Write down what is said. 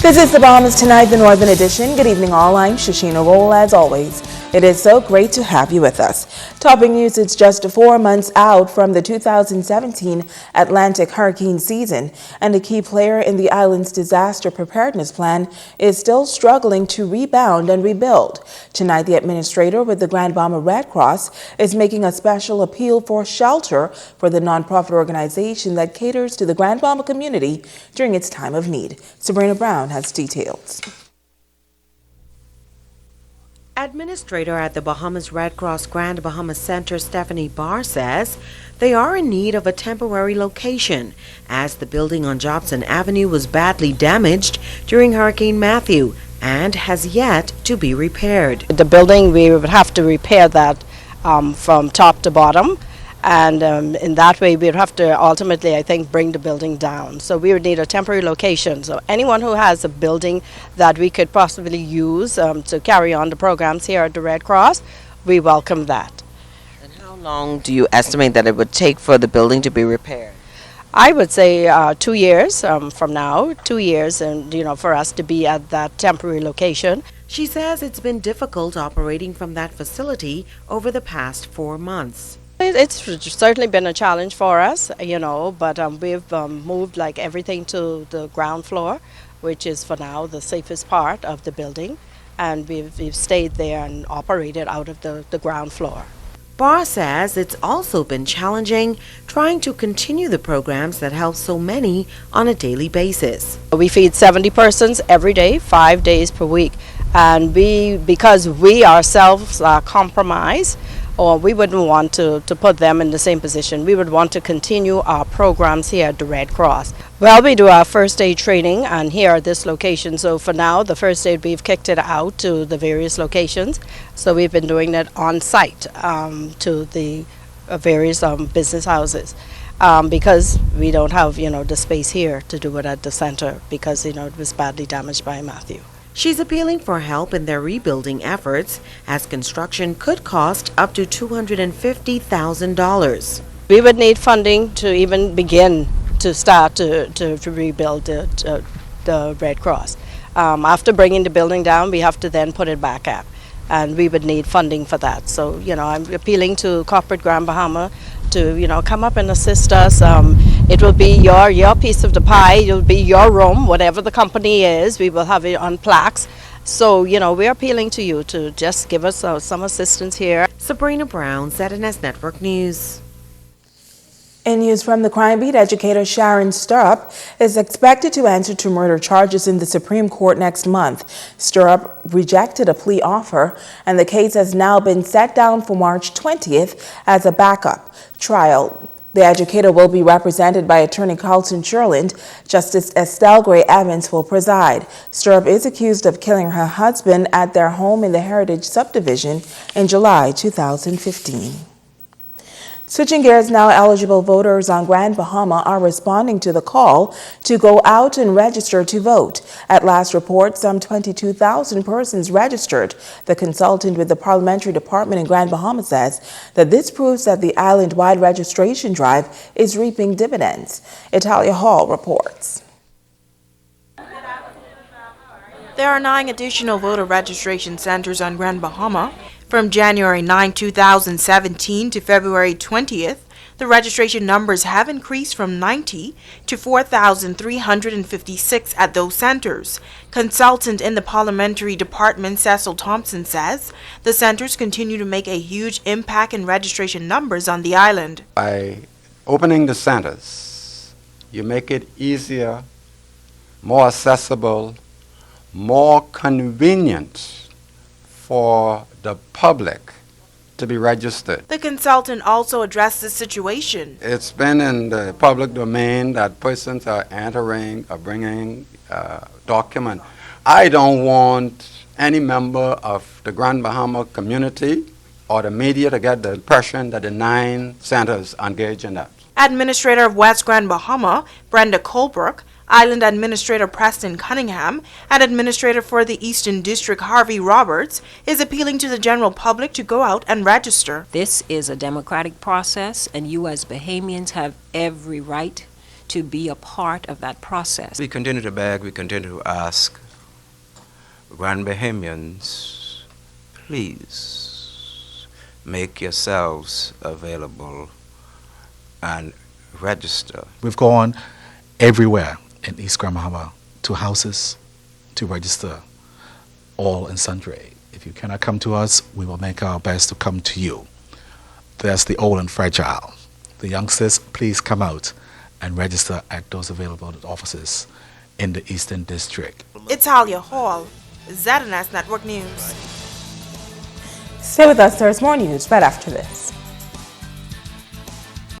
This is the Bahamas Tonight, the Northern Edition. Good evening all, I'm Shashina Roll as always. It is so great to have you with us. Topping news, it's just 4 months out from the 2017 Atlantic hurricane season, and a key player in the island's disaster preparedness plan is still struggling to rebound and rebuild. Tonight, the administrator with the Grand Bahama Red Cross is making a special appeal for shelter for the nonprofit organization that caters to the Grand Bahama community during its time of need. Sabrina Brown has details. Administrator at the Bahamas Red Cross Grand Bahama Center, Stephanie Barr, says they are in need of a temporary location as the building on Jobson Avenue was badly damaged during Hurricane Matthew and has yet to be repaired. The building, we would have to repair that from top to bottom, and in that way we would have to ultimately, I think, bring the building down. So we would need a temporary location. So anyone who has a building that we could possibly use to carry on the programs here at the Red Cross, we welcome that. And how long do you estimate that it would take for the building to be repaired? I would say 2 years from now, 2 years, and for us to be at that temporary location. She says it's been difficult operating from that facility over the past 4 months. It's certainly been a challenge for us, but we've moved like everything to the ground floor, which is for now the safest part of the building, and we've stayed there and operated out of the ground floor. Barr says it's also been challenging trying to continue the programs that help so many on a daily basis. We feed 70 persons every day, 5 days per week, and because we ourselves are compromised, or we wouldn't want to put them in the same position. We would want to continue our programs here at the Red Cross. Well, we do our first aid training and here at this location. So for now, the first aid, we've kicked it out to the various locations. So we've been doing it on site to the various business houses. Because we don't have, the space here to do it at the center because, it was badly damaged by Matthew. She's appealing for help in their rebuilding efforts as construction could cost up to $250,000. We would need funding to even begin to start to rebuild the Red Cross. After bringing the building down, we have to then put it back up, and we would need funding for that. So, I'm appealing to corporate Grand Bahama to, come up and assist us. It will be your piece of the pie. It'll be your room, whatever the company is. We will have it on plaques. So, we're appealing to you to just give us some assistance here. Sabrina Brown, ZNS Network News. In news from the crime beat, educator Sharon Stirrup is expected to answer to murder charges in the Supreme Court next month. Stirrup rejected a plea offer, and the case has now been set down for March 20th as a backup trial. The educator will be represented by attorney Carlton Sherland. Justice Estelle Gray Evans will preside. Stirrup is accused of killing her husband at their home in the Heritage Subdivision in July 2015. Switching gears now, eligible voters on Grand Bahama are responding to the call to go out and register to vote. At last report, some 22,000 persons registered. The consultant with the Parliamentary Department in Grand Bahama says that this proves that the island-wide registration drive is reaping dividends. Italia Hall reports. There are 9 additional voter registration centers on Grand Bahama. From January 9, 2017 to February 20th, the registration numbers have increased from 90 to 4,356 at those centers. Consultant in the Parliamentary Department, Cecil Thompson, says the centers continue to make a huge impact in registration numbers on the island. By opening the centers, you make it easier, more accessible, more convenient for the public to be registered. The consultant also addressed the situation. It's been in the public domain that persons are entering or bringing documents. I don't want any member of the Grand Bahama community or the media to get the impression that the 9 centers engage in that. Administrator of West Grand Bahama, Brenda Colebrooke, Island Administrator Preston Cunningham, and Administrator for the Eastern District Harvey Roberts is appealing to the general public to go out and register. This is a democratic process, and you as Bahamians have every right to be a part of that process. We continue to beg, we continue to ask Grand Bahamians, please make yourselves available and register. We've gone everywhere in East Grand Bahama to houses to register, all and sundry. If you cannot come to us, we will make our best to come to you. There's the old and fragile. The youngsters, please come out and register at those available offices in the Eastern District. It's Talia Hall, ZNS Network News. Stay with us, there's more news right after this.